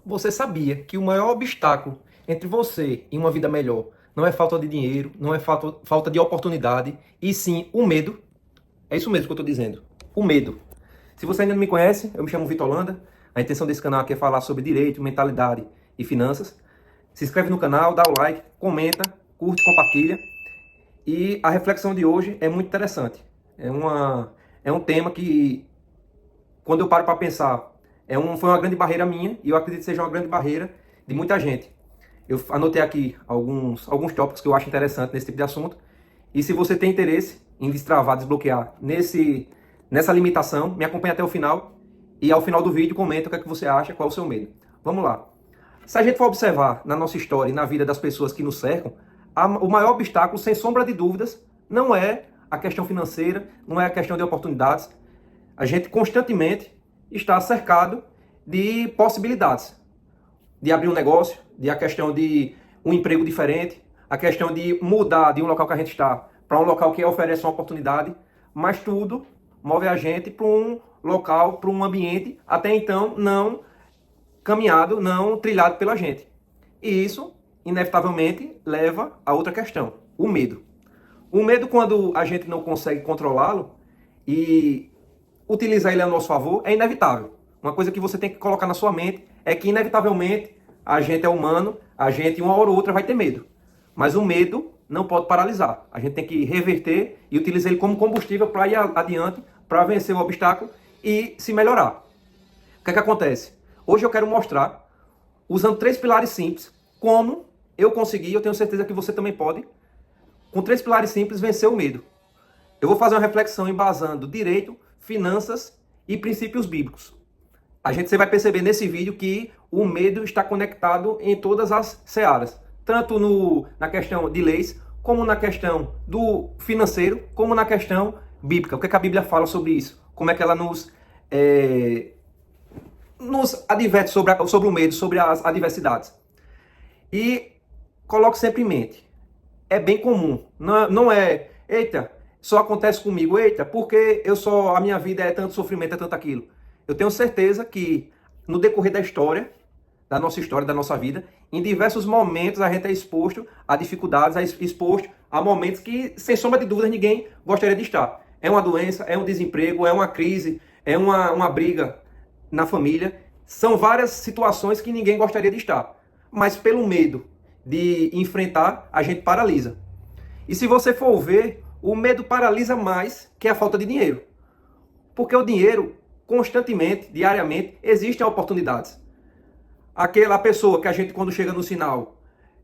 Você sabia que o maior obstáculo entre você e uma vida melhor não é falta de dinheiro, não é falta de oportunidade, e sim o medo? É isso mesmo que eu estou dizendo. O medo. Se você ainda não me conhece, eu me chamo Vitor Holanda. A intenção desse canal aqui é falar sobre direito, mentalidade e finanças. Se inscreve no canal, dá o like, comenta, curte, compartilha. E a reflexão de hoje é muito interessante. É um tema que, quando eu paro para pensar, foi uma grande barreira minha e eu acredito que seja uma grande barreira de muita gente. Eu anotei aqui alguns tópicos que eu acho interessantes nesse tipo de assunto. E se você tem interesse em destravar, desbloquear nessa limitação, me acompanhe até o final. E ao final do vídeo, comenta o que é que você acha, qual é o seu medo. Vamos lá. Se a gente for observar na nossa história e na vida das pessoas que nos cercam, o maior obstáculo, sem sombra de dúvidas, não é a questão financeira, não é a questão de oportunidades. A gente constantemente está cercado de possibilidades. De abrir um negócio, de a questão de um emprego diferente, a questão de mudar de um local que a gente está para um local que oferece uma oportunidade, mas tudo move a gente para um local, para um ambiente, até então não caminhado, não trilhado pela gente. E isso, inevitavelmente, leva a outra questão, o medo. O medo, quando a gente não consegue controlá-lo e utilizar ele a nosso favor, é inevitável. Uma coisa que você tem que colocar na sua mente é que, inevitavelmente, a gente é humano, a gente, uma hora ou outra, vai ter medo. Mas o medo não pode paralisar. A gente tem que reverter e utilizar ele como combustível para ir adiante, para vencer o obstáculo e se melhorar. O que é que acontece? Hoje eu quero mostrar, usando 3 pilares simples, como eu consegui, eu tenho certeza que você também pode, com 3 pilares simples, vencer o medo. Eu vou fazer uma reflexão embasando direito, finanças e princípios bíblicos. Você vai perceber nesse vídeo que o medo está conectado em todas as searas. Tanto na questão de leis, como na questão do financeiro, como na questão bíblica. O que é que a Bíblia fala sobre isso? Como é que ela nos adverte sobre o medo, sobre as adversidades. E coloque sempre em mente, é bem comum, não é, eita, só acontece comigo, eita, porque a minha vida é tanto sofrimento, é tanto aquilo. Eu tenho certeza que no decorrer da história, da nossa vida, em diversos momentos a gente é exposto a dificuldades, é exposto a momentos que, sem sombra de dúvidas, ninguém gostaria de estar. É uma doença, é um desemprego, é uma crise, é uma briga na família. São várias situações que ninguém gostaria de estar. Mas pelo medo de enfrentar, a gente paralisa. E se você for ver, o medo paralisa mais que a falta de dinheiro. Porque o dinheiro, constantemente, diariamente, existem oportunidades. Aquela pessoa que a gente, quando chega no sinal,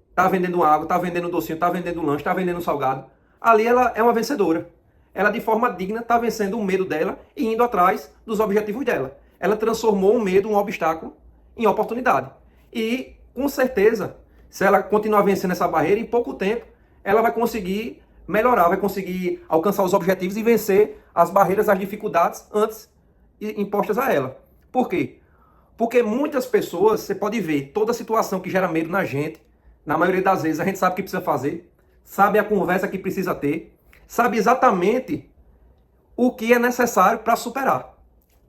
está vendendo água, está vendendo docinho, está vendendo lanche, está vendendo salgado, ali ela é uma vencedora. Ela, de forma digna, está vencendo o medo dela e indo atrás dos objetivos dela. Ela transformou um medo, um obstáculo, em oportunidade. E, com certeza, se ela continuar vencendo essa barreira, em pouco tempo, ela vai conseguir melhorar, vai conseguir alcançar os objetivos e vencer as barreiras, as dificuldades antes impostas a ela. Por quê? Porque muitas pessoas, você pode ver, toda situação que gera medo na gente, na maioria das vezes a gente sabe o que precisa fazer, sabe a conversa que precisa ter, sabe exatamente o que é necessário para superar.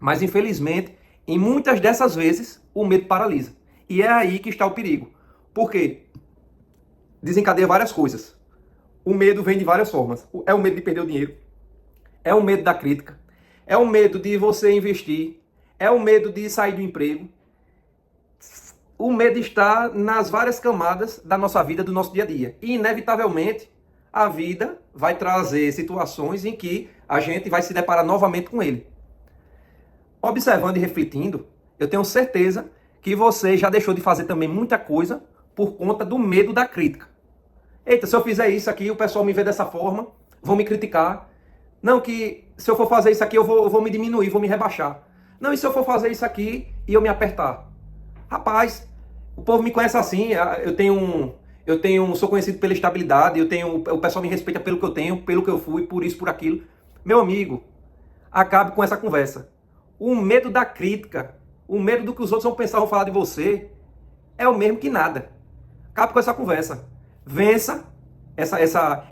Mas, infelizmente, em muitas dessas vezes, o medo paralisa. E é aí que está o perigo. Por quê? Desencadeia várias coisas. O medo vem de várias formas. É o medo de perder o dinheiro. É o medo da crítica. É o medo de você investir. É o medo de sair do emprego. O medo está nas várias camadas da nossa vida, do nosso dia a dia. E, inevitavelmente, a vida vai trazer situações em que a gente vai se deparar novamente com ele. Observando e refletindo, eu tenho certeza que você já deixou de fazer também muita coisa por conta do medo da crítica. Eita, se eu fizer isso aqui, o pessoal me vê dessa forma, vão me criticar. Não, que se eu for fazer isso aqui, eu vou me diminuir, vou me rebaixar. Não, e se eu for fazer isso aqui e eu me apertar? Rapaz, o povo me conhece assim, sou conhecido pela estabilidade, o pessoal me respeita pelo que eu tenho, pelo que eu fui, por isso, por aquilo. Meu amigo, acabe com essa conversa. O medo da crítica, o medo do que os outros vão pensar, vão falar de você, é o mesmo que nada. Acabe com essa conversa. Vença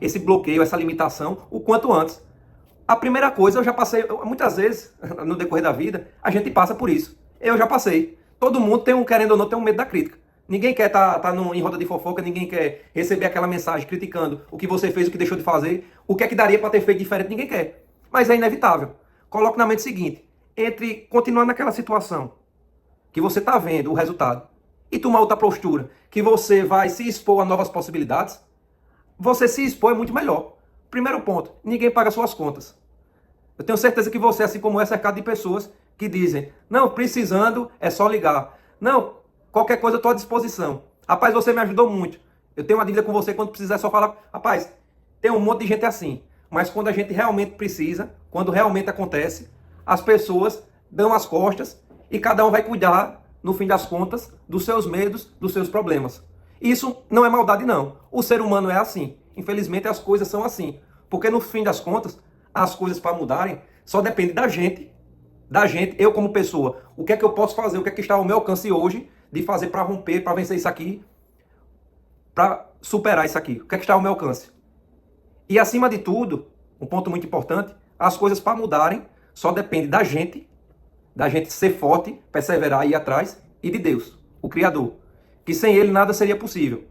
esse bloqueio, essa limitação, o quanto antes. A primeira coisa, eu já passei, muitas vezes, no decorrer da vida, a gente passa por isso. Eu já passei. Todo mundo tem querendo ou não, tem um medo da crítica. Ninguém quer estar em roda de fofoca, ninguém quer receber aquela mensagem criticando o que você fez, o que deixou de fazer, o que é que daria para ter feito diferente, ninguém quer. Mas é inevitável. Coloque na mente o seguinte, entre continuar naquela situação, que você está vendo o resultado, e tomar outra postura, que você vai se expor a novas possibilidades, você se expor é muito melhor. Primeiro ponto, ninguém paga suas contas. Eu tenho certeza que você, assim como é, cercado de pessoas que dizem, não, precisando é só ligar. Não, qualquer coisa eu estou à disposição. Rapaz, você me ajudou muito. Eu tenho uma dívida com você, quando precisar é só falar. Rapaz, tem um monte de gente assim. Mas quando a gente realmente precisa, quando realmente acontece, as pessoas dão as costas e cada um vai cuidar, no fim das contas, dos seus medos, dos seus problemas. Isso não é maldade, não. O ser humano é assim. Infelizmente, as coisas são assim. Porque no fim das contas, as coisas para mudarem só depende da gente. Da gente, eu como pessoa. O que é que eu posso fazer? O que é que está ao meu alcance hoje de fazer para romper, para vencer isso aqui, para superar isso aqui? O que é que está ao meu alcance? E acima de tudo, um ponto muito importante, as coisas para mudarem só depende da gente ser forte, perseverar e ir atrás, e de Deus, o Criador. Que sem Ele nada seria possível.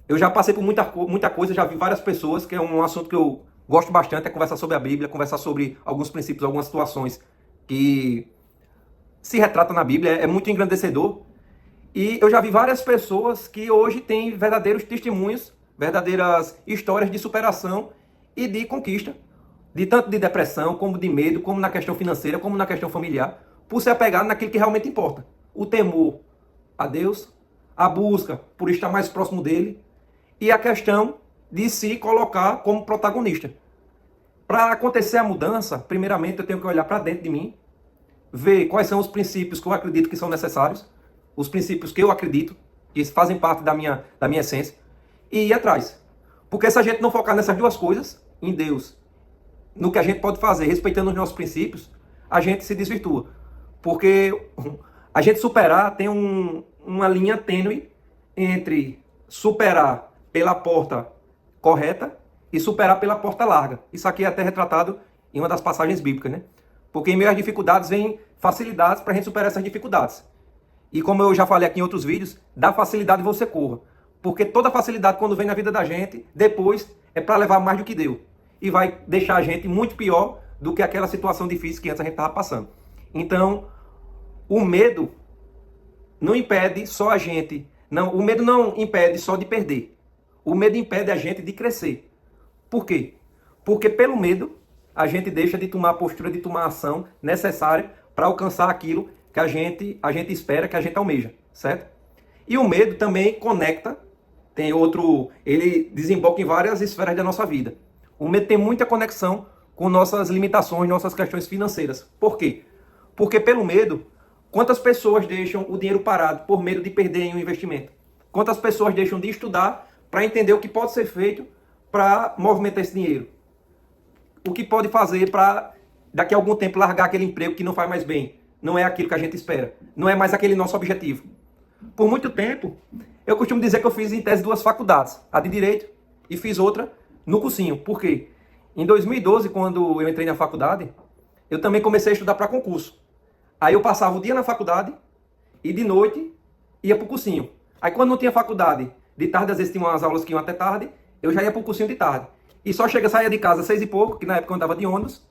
Eu já passei por muita coisa, já vi várias pessoas, que é um assunto que eu gosto bastante, é conversar sobre a Bíblia, conversar sobre alguns princípios, algumas situações que se retratam na Bíblia, é muito engrandecedor. E eu já vi várias pessoas que hoje têm verdadeiros testemunhos, verdadeiras histórias de superação e de conquista, de tanto de depressão, como de medo, como na questão financeira, como na questão familiar, por se apegar naquilo que realmente importa. O temor a Deus, a busca por estar mais próximo dele e a questão de se colocar como protagonista. Para acontecer a mudança, primeiramente eu tenho que olhar para dentro de mim, ver quais são os princípios que eu acredito que são necessários, os princípios que eu acredito, que fazem parte da minha essência, e ir atrás. Porque se a gente não focar nessas duas coisas, em Deus, no que a gente pode fazer, respeitando os nossos princípios, a gente se desvirtua. Porque a gente superar tem uma linha tênue entre superar pela porta correta e superar pela porta larga. Isso aqui é até retratado em uma das passagens bíblicas, né? Porque em meio às dificuldades vem facilidades para a gente superar essas dificuldades. E como eu já falei aqui em outros vídeos, da facilidade você corra. Porque toda facilidade quando vem na vida da gente, depois é para levar mais do que deu. E vai deixar a gente muito pior do que aquela situação difícil que antes a gente estava passando. Então, o medo não impede só a gente. Não, o medo não impede só de perder. O medo impede a gente de crescer. Por quê? Porque pelo medo, a gente deixa de tomar a postura, de tomar a ação necessária para alcançar aquilo que a gente espera, que a gente almeja, certo? E o medo também conecta, ele desemboca em várias esferas da nossa vida. O medo tem muita conexão com nossas limitações, nossas questões financeiras. Por quê? Porque pelo medo, quantas pessoas deixam o dinheiro parado por medo de perderem o investimento? Quantas pessoas deixam de estudar para entender o que pode ser feito para movimentar esse dinheiro? O que pode fazer para daqui a algum tempo largar aquele emprego que não faz mais bem? Não é aquilo que a gente espera. Não é mais aquele nosso objetivo. Por muito tempo, eu costumo dizer que eu fiz em tese 2 faculdades. A de Direito e fiz outra no cursinho. Por quê? Em 2012, quando eu entrei na faculdade, eu também comecei a estudar para concurso. Aí eu passava o dia na faculdade e de noite ia para o cursinho. Aí quando não tinha faculdade, de tarde às vezes tinha umas aulas que iam até tarde, eu já ia para o cursinho de tarde. E só saía de casa às 6 e pouco, que na época eu andava de ônibus,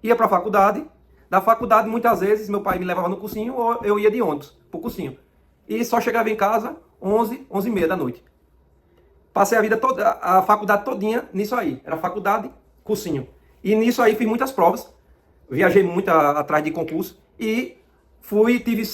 ia para a faculdade. Da faculdade, muitas vezes, meu pai me levava no cursinho ou eu ia de ônibus para o cursinho. E só chegava em casa 11 e meia da noite. Passei a vida toda, a faculdade todinha nisso aí. Era faculdade, cursinho. E nisso aí fiz muitas provas. Viajei muito atrás de concurso. E tive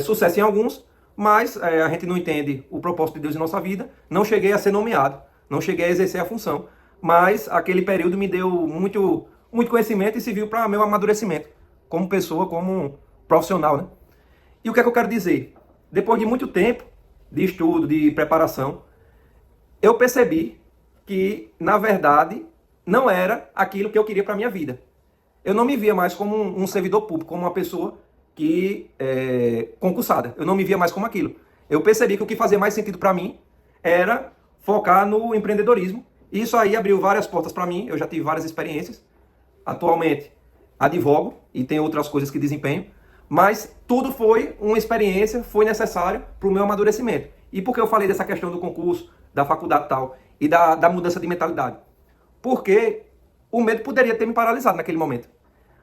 sucesso em alguns, mas a gente não entende o propósito de Deus em nossa vida. Não cheguei a ser nomeado. Não cheguei a exercer a função. Mas aquele período me deu muito conhecimento e serviu para meu amadurecimento. Como pessoa, como profissional, né? E o que é que eu quero dizer? Depois de muito tempo de estudo, de preparação, eu percebi que, na verdade, não era aquilo que eu queria para a minha vida. Eu não me via mais como um servidor público, como uma pessoa concursada. Eu não me via mais como aquilo. Eu percebi que o que fazia mais sentido para mim era focar no empreendedorismo. E isso aí abriu várias portas para mim. Eu já tive várias experiências. Atualmente, advogo e tem outras coisas que desempenho. Mas tudo foi uma experiência, foi necessário para o meu amadurecimento. E por que eu falei dessa questão do concurso, da faculdade e tal, e da mudança de mentalidade? Porque o medo poderia ter me paralisado naquele momento.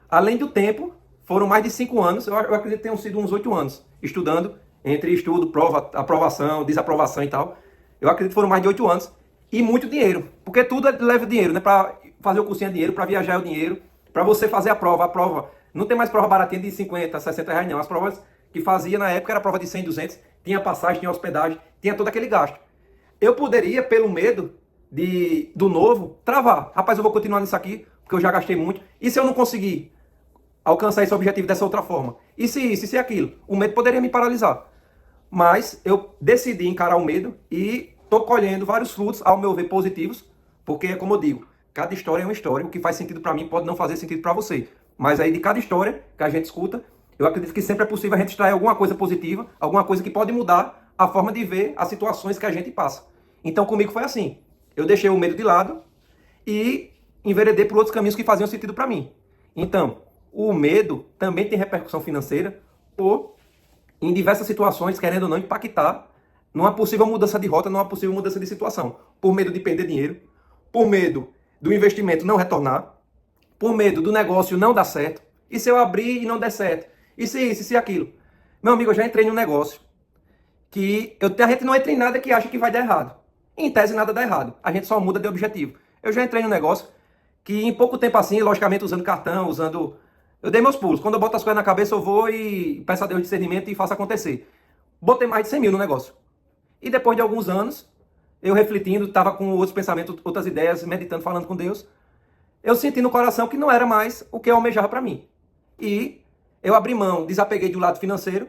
Além do tempo, foram mais de 5 anos, eu acredito que tenham sido uns 8 anos, estudando, entre estudo, prova, aprovação, desaprovação e tal. Eu acredito que foram mais de 8 anos. E muito dinheiro, porque tudo leva dinheiro, né? Para fazer o cursinho é dinheiro, para viajar é o dinheiro, para você fazer a prova não tem mais prova baratinha de 50, 60 reais não. As provas que fazia na época era prova de 100, 200, tinha passagem, tinha hospedagem, tinha todo aquele gasto. Eu poderia, pelo medo do novo, travar. Rapaz, eu vou continuar nisso aqui, porque eu já gastei muito. E se eu não conseguir alcançar esse objetivo dessa outra forma? E se isso, e se aquilo? O medo poderia me paralisar. Mas eu decidi encarar o medo e estou colhendo vários frutos, ao meu ver, positivos, porque, como eu digo, cada história é uma história. O que faz sentido para mim pode não fazer sentido para você. Mas aí, de cada história que a gente escuta, eu acredito que sempre é possível a gente extrair alguma coisa positiva, alguma coisa que pode mudar a forma de ver as situações que a gente passa. Então, comigo foi assim. Eu deixei o medo de lado e enveredei por outros caminhos que faziam sentido para mim. Então, o medo também tem repercussão financeira por, em diversas situações, querendo ou não, impactar numa possível mudança de rota, numa possível mudança de situação. Por medo de perder dinheiro, por medo do investimento não retornar, por medo do negócio não dar certo. E se eu abrir e não der certo? E se isso, e se aquilo? Meu amigo, eu já entrei num negócio que a gente não entra em nada que acha que vai dar errado. Em tese, nada dá errado. A gente só muda de objetivo. Eu já entrei num negócio que em pouco tempo assim, logicamente usando cartão, usando... Eu dei meus pulos. Quando eu boto as coisas na cabeça, eu vou e peço a Deus discernimento e faço acontecer. Botei mais de 100 mil no negócio. E depois de alguns anos, eu refletindo, estava com outros pensamentos, outras ideias, meditando, falando com Deus, eu senti no coração que não era mais o que eu almejava para mim. E eu abri mão, desapeguei do lado financeiro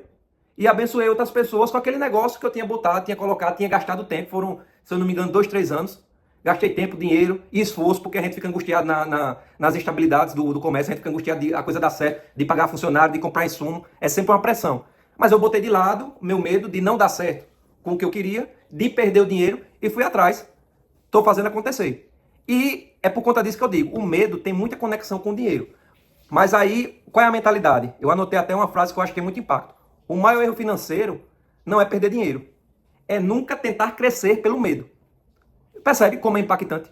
e abençoei outras pessoas com aquele negócio que eu tinha botado, tinha colocado, tinha gastado tempo. Foram, se eu não me engano, 2, 3 anos. Gastei tempo, dinheiro e esforço, porque a gente fica angustiado nas instabilidades do comércio, a gente fica angustiado de a coisa dar certo, de pagar funcionário, de comprar insumo. É sempre uma pressão. Mas eu botei de lado o meu medo de não dar certo com o que eu queria, de perder o dinheiro e fui atrás. Estou fazendo acontecer. E é por conta disso que eu digo, o medo tem muita conexão com o dinheiro. Mas aí, qual é a mentalidade? Eu anotei até uma frase que eu acho que tem muito impacto. O maior erro financeiro não é perder dinheiro. É nunca tentar crescer pelo medo. Percebe como é impactante?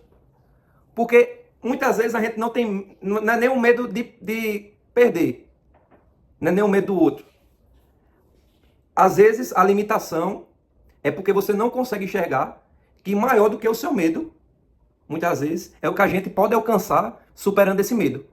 Porque muitas vezes a gente não tem... Não é nem o medo de perder. Não é nem o medo do outro. Às vezes, a limitação é porque você não consegue enxergar que maior do que o seu medo, muitas vezes, é o que a gente pode alcançar superando esse medo.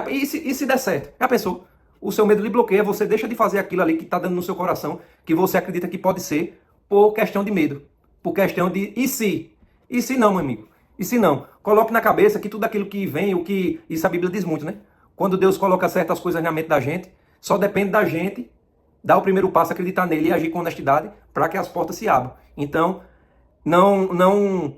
E se der certo? Já pensou? O seu medo lhe bloqueia, você deixa de fazer aquilo ali que está dando no seu coração, que você acredita que pode ser, por questão de medo. Por questão de, e se? E se não, meu amigo? E se não? Coloque na cabeça que tudo aquilo que vem, isso a Bíblia diz muito, né? Quando Deus coloca certas coisas na mente da gente, só depende da gente dar o primeiro passo, acreditar nele e agir com honestidade para que as portas se abram. Então, não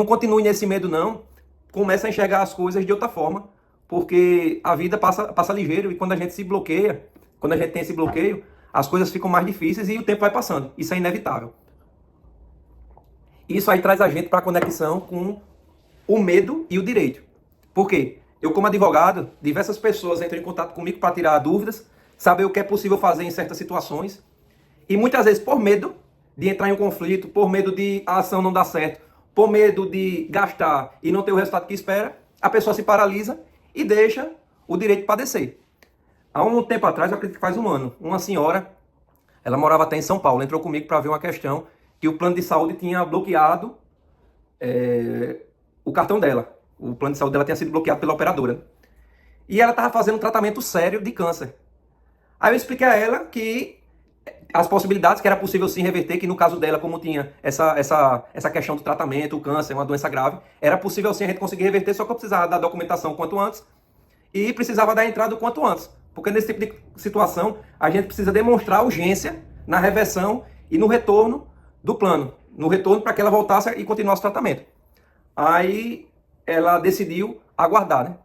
continue nesse medo, não. Comece a enxergar as coisas de outra forma, porque a vida passa ligeiro e quando a gente se bloqueia, quando a gente tem esse bloqueio, as coisas ficam mais difíceis e o tempo vai passando. Isso é inevitável. Isso aí traz a gente para a conexão com o medo e o direito. Por quê? Eu, como advogado, diversas pessoas entram em contato comigo para tirar dúvidas, saber o que é possível fazer em certas situações. E muitas vezes, por medo de entrar em um conflito, por medo de a ação não dar certo, por medo de gastar e não ter o resultado que espera, a pessoa se paralisa e deixa o direito padecer. Há um tempo atrás, eu acredito que faz um ano, uma senhora, ela morava até em São Paulo, entrou comigo para ver uma questão que o plano de saúde tinha bloqueado o cartão dela. O plano de saúde dela tinha sido bloqueado pela operadora. E ela estava fazendo um tratamento sério de câncer. Aí eu expliquei a ela que as possibilidades, que era possível sim reverter, que no caso dela, como tinha essa questão do tratamento, o câncer, uma doença grave, era possível sim a gente conseguir reverter, só que eu precisava da documentação quanto antes e precisava da entrada o quanto antes. Porque nesse tipo de situação, a gente precisa demonstrar urgência na reversão e no retorno do plano. No retorno para que ela voltasse e continuasse o tratamento. Aí ela decidiu aguardar, né?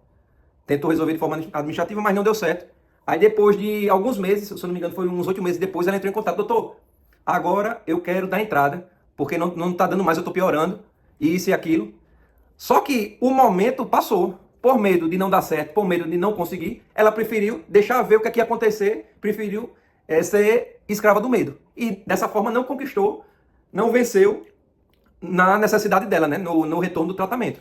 Tentou resolver de forma administrativa, mas não deu certo. Aí depois de alguns meses, se eu não me engano, foi uns 8 meses depois, ela entrou em contato. Doutor, agora eu quero dar entrada, porque não está dando mais, eu estou piorando, isso e aquilo. Só que o momento passou. por medo de não dar certo, por medo de não conseguir, ela preferiu deixar ver o que é que ia acontecer, preferiu ser escrava do medo. E dessa forma não conquistou, não venceu na necessidade dela, né? No retorno do tratamento.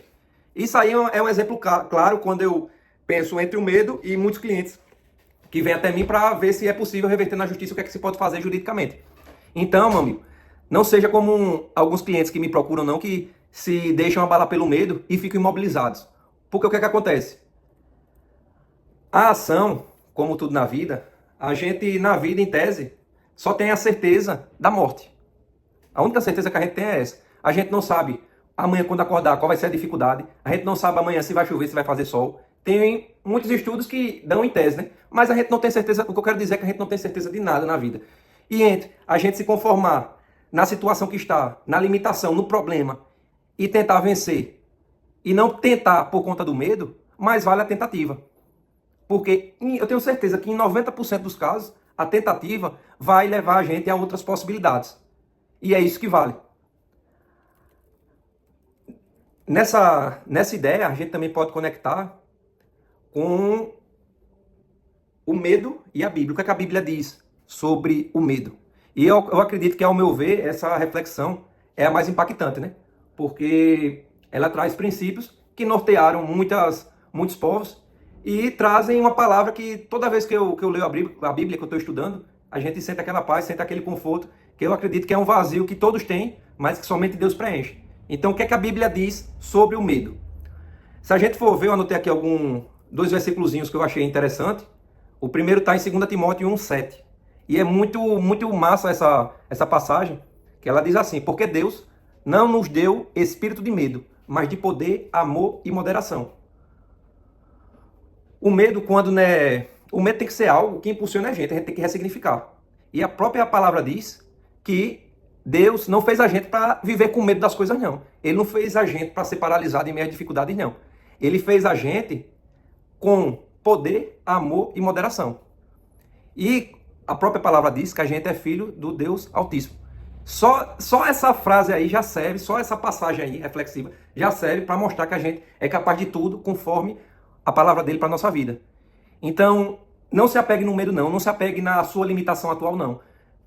Isso aí é um exemplo claro quando eu penso entre o medo e muitos clientes que vêm até mim para ver se é possível reverter na justiça o que é que se pode fazer juridicamente. Então, meu amigo, não seja como alguns clientes que me procuram, não, que se deixam abalar pelo medo e ficam imobilizados. Porque o que é que acontece? A ação, como tudo na vida, a gente, na vida, em tese, só tem a certeza da morte. A única certeza que a gente tem é essa. A gente não sabe amanhã, quando acordar, qual vai ser a dificuldade. A gente não sabe amanhã se vai chover, se vai fazer sol. Tem muitos estudos que dão em tese, né? Mas a gente não tem certeza, o que eu quero dizer é que a gente não tem certeza de nada na vida. E entre a gente se conformar na situação que está, na limitação, no problema, e tentar vencer, e não tentar por conta do medo, mais vale a tentativa. Porque eu tenho certeza que em 90% dos casos, a tentativa vai levar a gente a outras possibilidades. E é isso que vale. Nessa ideia, a gente também pode conectar com o medo e a Bíblia. O que é que a Bíblia diz sobre o medo? E eu acredito que, ao meu ver, essa reflexão é a mais impactante, né? Porque ela traz princípios que nortearam muitos povos e trazem uma palavra que toda vez que eu leio a Bíblia que eu estou estudando, a gente sente aquela paz, sente aquele conforto, que eu acredito que é um vazio que todos têm, mas que somente Deus preenche. Então, o que é que a Bíblia diz sobre o medo? Se a gente for ver, eu anotei aqui dois versículos que eu achei interessante. O primeiro está em 2 Timóteo 1,7. E é muito massa essa passagem, que ela diz assim: porque Deus não nos deu espírito de medo, mas de poder, amor e moderação. O medo, o medo tem que ser algo que impulsiona a gente tem que ressignificar. E a própria palavra diz que Deus não fez a gente para viver com medo das coisas, não. Ele não fez a gente para ser paralisado em meio às dificuldades, não. Ele fez a gente com poder, amor e moderação. E a própria palavra diz que a gente é filho do Deus Altíssimo. Só essa frase aí já serve, só essa passagem aí reflexiva já serve para mostrar que a gente é capaz de tudo conforme a palavra dele para a nossa vida. Então, não se apegue no medo, não se apegue na sua limitação atual, não.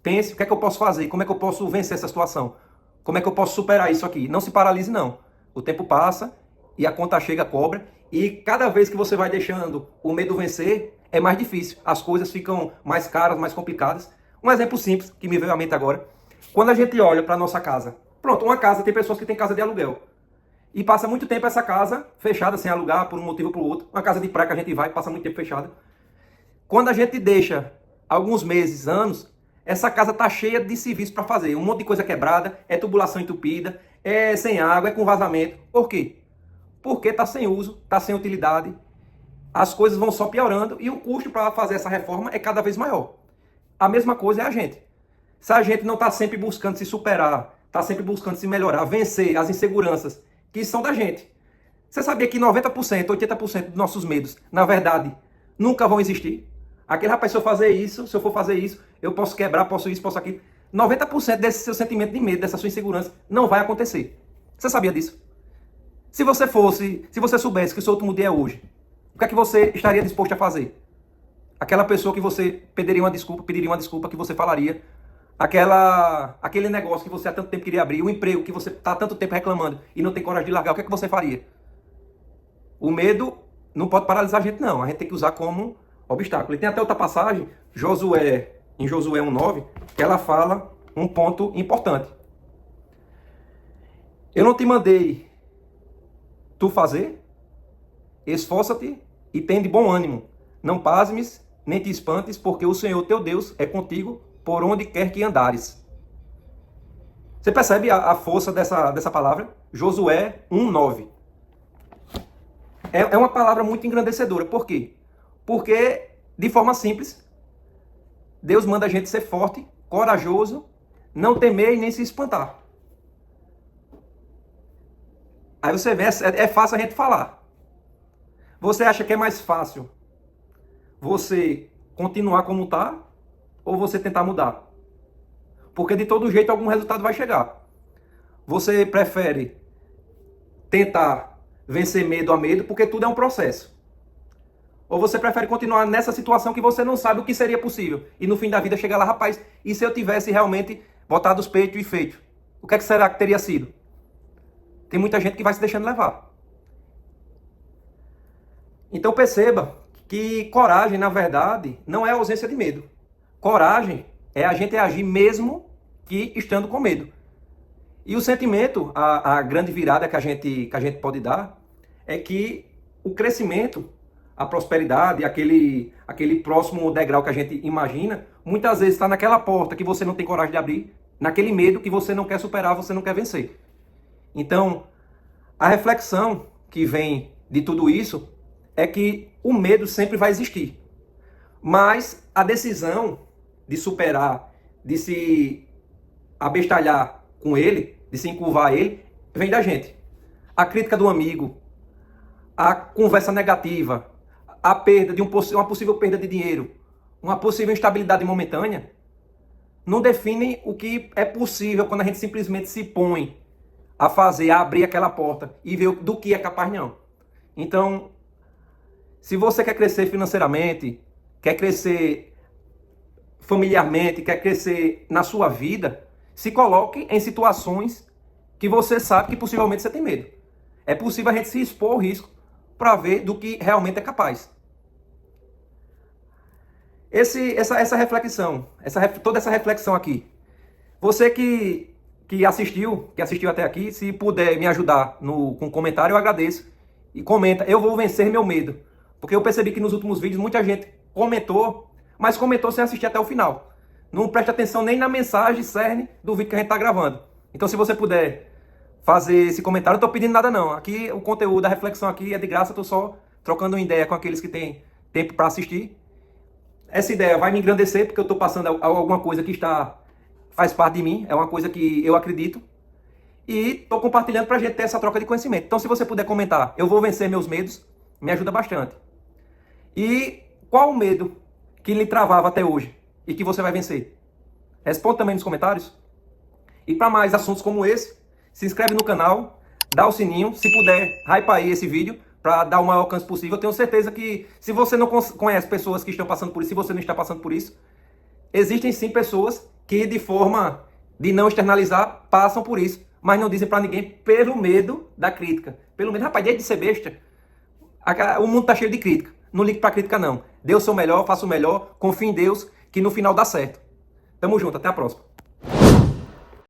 Pense, o que é que eu posso fazer? Como é que eu posso vencer essa situação? Como é que eu posso superar isso aqui? Não se paralise, não. O tempo passa e a conta chega, cobra. E cada vez que você vai deixando o medo vencer, é mais difícil. As coisas ficam mais caras, mais complicadas. Um exemplo simples que me veio à mente agora. Quando a gente olha para a nossa casa. Pronto, uma casa, tem pessoas que têm casa de aluguel. E passa muito tempo essa casa fechada, sem alugar, por um motivo ou por outro. Uma casa de praia que a gente vai, passa muito tempo fechada. Quando a gente deixa alguns meses, anos, essa casa tá cheia de serviço para fazer. Um monte de coisa quebrada, é tubulação entupida, é sem água, é com vazamento. Por quê? Porque tá sem uso, tá sem utilidade. As coisas vão só piorando e o custo para fazer essa reforma é cada vez maior. A mesma coisa é a gente. Se a gente não está sempre buscando se superar, está sempre buscando se melhorar, vencer as inseguranças que são da gente. Você sabia que 90%, 80% dos nossos medos, na verdade, nunca vão existir? Aquele rapaz, se eu for fazer isso, eu posso quebrar, posso isso, posso aquilo. 90% desse seu sentimento de medo, dessa sua insegurança, não vai acontecer. Você sabia disso? Se você soubesse que o seu último dia é hoje, o que é que você estaria disposto a fazer? Aquela pessoa que você pediria uma desculpa que você falaria, aquele negócio que você há tanto tempo queria abrir, o emprego que você está há tanto tempo reclamando e não tem coragem de largar, o que é que você faria? O medo não pode paralisar a gente, não. A gente tem que usar como obstáculo. E tem até outra passagem, em Josué 1,9, que ela fala um ponto importante. Eu não te mandei tu fazer? Esforça-te e tem de bom ânimo. Não pasmes, nem te espantes, porque o Senhor teu Deus é contigo por onde quer que andares. Você percebe a força dessa palavra? Josué 1,9. É uma palavra muito engrandecedora. Por quê? Porque, de forma simples, Deus manda a gente ser forte, corajoso, não temer e nem se espantar. Aí você vê, é fácil a gente falar. Você acha que é mais fácil você continuar como está ou você tentar mudar? Porque de todo jeito algum resultado vai chegar. Você prefere tentar vencer medo a medo, porque tudo é um processo. Ou você prefere continuar nessa situação que você não sabe o que seria possível. E no fim da vida chegar lá, rapaz, e se eu tivesse realmente botado os peitos e feito? O que é que será que teria sido? Tem muita gente que vai se deixando levar. Então perceba que coragem, na verdade, não é ausência de medo. Coragem é a gente agir mesmo que estando com medo. E o sentimento, a grande virada que a gente pode dar, é que o crescimento, a prosperidade, aquele próximo degrau que a gente imagina, muitas vezes está naquela porta que você não tem coragem de abrir, naquele medo que você não quer superar, você não quer vencer. Então, a reflexão que vem de tudo isso é que o medo sempre vai existir. Mas a decisão de superar, de se abestalhar com ele, de se encurvar a ele, vem da gente. A crítica do amigo, a conversa negativa, a perda de uma possível perda de dinheiro, uma possível instabilidade momentânea, não definem o que é possível quando a gente simplesmente se põe a fazer, a abrir aquela porta e ver do que é capaz, não. Então, se você quer crescer financeiramente, quer crescer familiarmente, quer crescer na sua vida, se coloque em situações que você sabe que possivelmente você tem medo. É possível a gente se expor ao risco para ver do que realmente é capaz. Essa reflexão, toda essa reflexão aqui. Você que assistiu até aqui, se puder me ajudar com comentário, eu agradeço. E comenta, eu vou vencer meu medo. Porque eu percebi que nos últimos vídeos muita gente comentou, mas comentou sem assistir até o final. Não presta atenção nem na mensagem cerne do vídeo que a gente está gravando. Então se você puder fazer esse comentário, eu não estou pedindo nada não. Aqui o conteúdo, a reflexão aqui é de graça, eu estou só trocando uma ideia com aqueles que têm tempo para assistir. Essa ideia vai me engrandecer porque eu estou passando alguma coisa que faz parte de mim, é uma coisa que eu acredito. E estou compartilhando para a gente ter essa troca de conhecimento. Então se você puder comentar, eu vou vencer meus medos, me ajuda bastante. E qual o medo que lhe travava até hoje e que você vai vencer? Responda também nos comentários. E para mais assuntos como esse, se inscreve no canal, dá o sininho, se puder, hypa aí esse vídeo para dar o maior alcance possível. Eu tenho certeza que se você não conhece pessoas que estão passando por isso, se você não está passando por isso, existem sim pessoas que de forma de não externalizar passam por isso, mas não dizem para ninguém pelo medo da crítica. Pelo medo, rapaz, desde de ser besta, o mundo tá cheio de crítica. Não ligue pra crítica não. Dê o seu melhor, faça o melhor, confie em Deus, que no final dá certo. Tamo junto, até a próxima.